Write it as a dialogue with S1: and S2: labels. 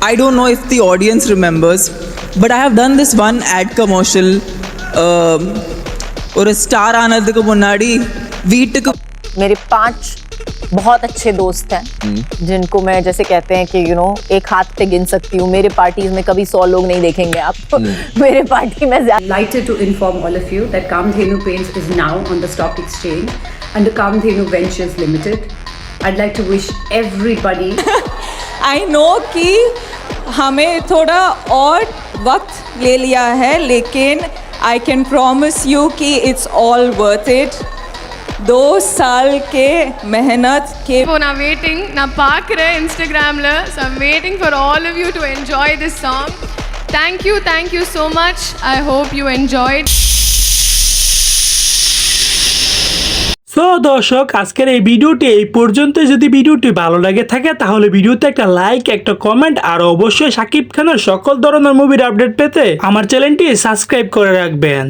S1: I don't know if the audience remembers, but I have done this one ad commercial. ஒரு star ஆனதுக்கு முன்னாடி வீட்டுக்கு
S2: मेरे 5 बहुत अच्छे दोस्त हैं जिनको मैं जैसे कहते हैं कि एक हाथ पे गिन सकती हूँ. मेरे पार्टीज में कभी 100 लोग नहीं देखेंगे आप. मेरे पार्टी में
S3: Delighted to inform all of you that Kamadhenu Paints is now on the stock exchange under Kamadhenu Ventures Limited. I'd like to wish everybody.
S4: I know कि हमें थोड़ा और वक्त ले लिया है, लेकिन I can promise you कि it's all worth it. 2 साल के मेहनत के
S5: நான் waiting, நான் பார்க்குறேன் இன்ஸ்டாகிராமில். So I'm waiting for all of you to enjoy this song. Thank you so much. I hope you enjoyed.
S6: So দর্শক, আজকের এই ভিডিওটি এই পর্যন্ত. যদি ভিডিওটি ভালো লাগে থাকে তাহলে ভিডিওতে একটা লাইক, একটা কমেন্ট আর অবশ্যই শাকিব খানের সকল ধরনের মুভির আপডেট পেতে আমার চ্যানেলটি সাবস্ক্রাইব করে রাখবেন.